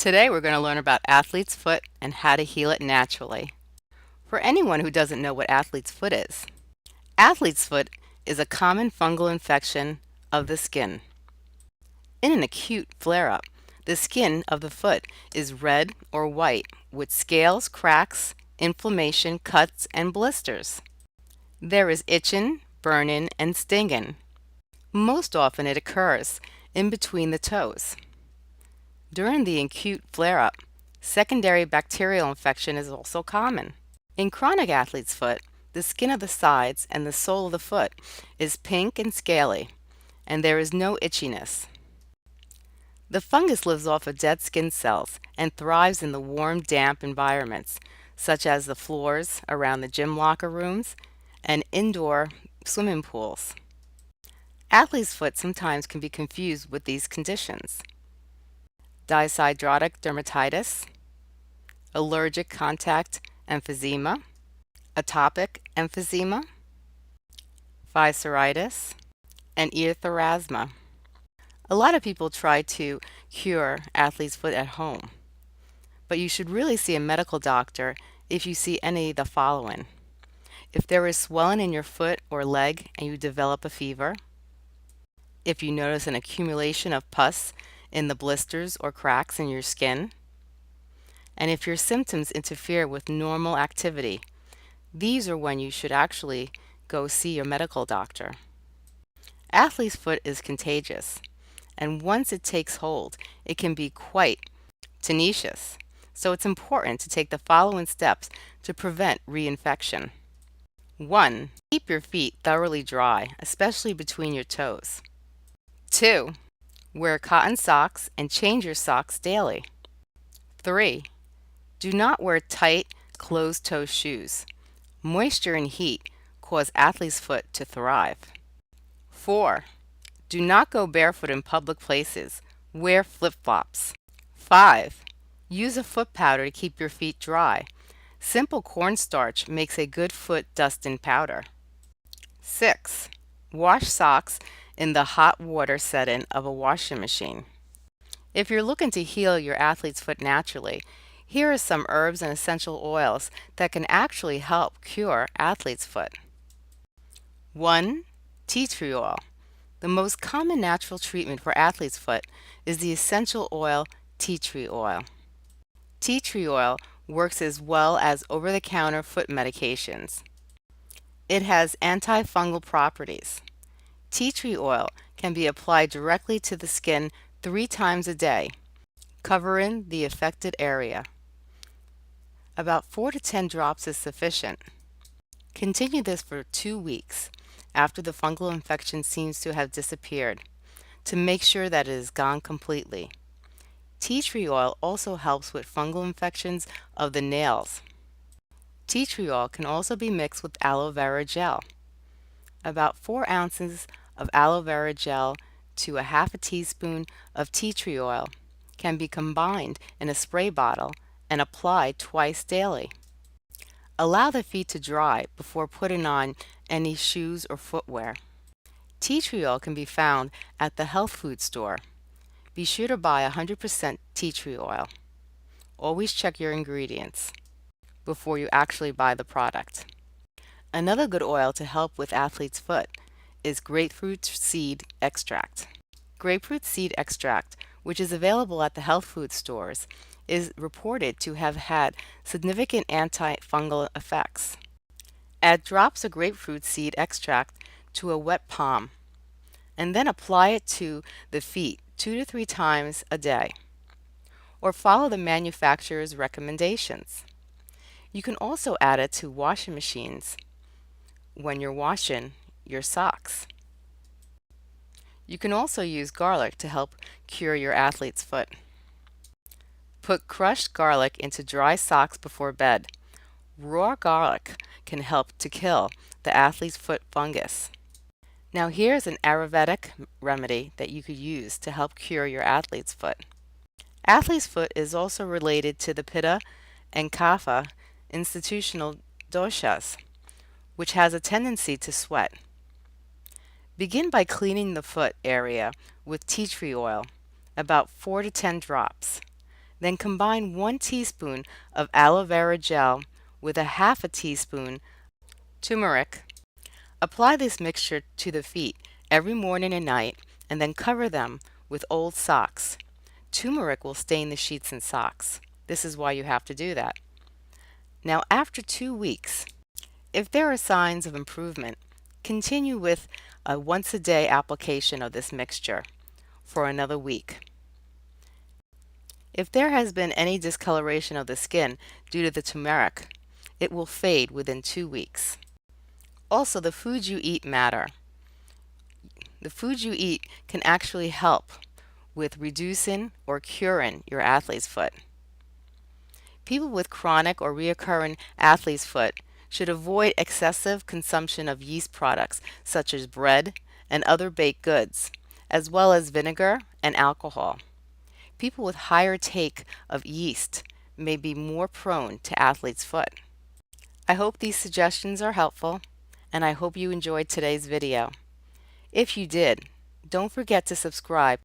Today we're going to learn about athlete's foot and how to heal it naturally. For anyone who doesn't know what athlete's foot is, athlete's foot is a common fungal infection of the skin. In an acute flare-up, the skin of the foot is red or white with scales, cracks, inflammation, cuts, and blisters. There is itching, burning, and stinging. Most often it occurs in between the toes. During the acute flare-up, secondary bacterial infection is also common. In chronic athlete's foot, the skin of the sides and the sole of the foot is pink and scaly, and there is no itchiness. The fungus lives off of dead skin cells and thrives in the warm, damp environments, such as the floors around the gym locker rooms and indoor swimming pools. Athlete's foot sometimes can be confused with these conditions: dyshidrotic dermatitis, allergic contact emphysema, atopic emphysema, psoriasis, and erythrasma. A lot of people try to cure athlete's foot at home, but you should really see a medical doctor if you see any of the following: if there is swelling in your foot or leg and you develop a fever, if you notice an accumulation of pus in the blisters or cracks in your skin, and if your symptoms interfere with normal activity. These are when you should actually go see your medical doctor. Athlete's foot is contagious, and once it takes hold, it can be quite tenacious. So it's important to take the following steps to prevent reinfection. 1. Keep your feet thoroughly dry, especially between your toes. 2. Wear cotton socks and change your socks daily. 3. Do not wear tight, closed-toe shoes. Moisture and heat cause athlete's foot to thrive. 4. Do not go barefoot in public places. Wear flip-flops. 5. Use a foot powder to keep your feet dry. Simple cornstarch makes a good foot dusting powder. 6. Wash socks in the hot water setting of a washing machine. If you're looking to heal your athlete's foot naturally, here are some herbs and essential oils that can actually help cure athlete's foot. 1. Tea tree oil. The most common natural treatment for athlete's foot is the essential oil tea tree oil. Tea tree oil works as well as over-the-counter foot medications. It has antifungal properties. Tea tree oil can be applied directly to the skin 3 times a day, covering the affected area. About 4 to 10 drops is sufficient. Continue this for 2 weeks after the fungal infection seems to have disappeared to make sure that it is gone completely. Tea tree oil also helps with fungal infections of the nails. Tea tree oil can also be mixed with aloe vera gel. About 4 ounces of aloe vera gel to a half a teaspoon of tea tree oil can be combined in a spray bottle and applied twice daily. Allow the feet to dry before putting on any shoes or footwear. Tea tree oil can be found at the health food store. Be sure to buy 100% tea tree oil. Always check your ingredients before you actually buy the product. Another good oil to help with athlete's foot is grapefruit seed extract. Grapefruit seed extract, which is available at the health food stores, is reported to have had significant antifungal effects. Add drops of grapefruit seed extract to a wet palm, and then apply it to the feet 2 to 3 times a day, or follow the manufacturer's recommendations. You can also add it to washing machines when you're washing your socks. You can also use garlic to help cure your athlete's foot. Put crushed garlic into dry socks before bed. Raw garlic can help to kill the athlete's foot fungus. Now here's an Ayurvedic remedy that you could use to help cure your athlete's foot. Athlete's foot is also related to the Pitta and Kapha institutional doshas, which has a tendency to sweat. Begin by cleaning the foot area with tea tree oil, about 4 to 10 drops. Then combine 1 teaspoon of aloe vera gel with a half a teaspoon turmeric. Apply this mixture to the feet every morning and night, and then cover them with old socks. Turmeric will stain the sheets and socks. This is why you have to do that. Now, after 2 weeks, if there are signs of improvement, continue with a once a day application of this mixture for another week. If there has been any discoloration of the skin due to the turmeric, it will fade within 2 weeks. Also, the foods you eat matter. The foods you eat can actually help with reducing or curing your athlete's foot. People with chronic or recurring athlete's foot should avoid excessive consumption of yeast products such as bread and other baked goods, as well as vinegar and alcohol. People with higher take of yeast may be more prone to athlete's foot. I hope these suggestions are helpful, and I hope you enjoyed today's video. If you did, don't forget to subscribe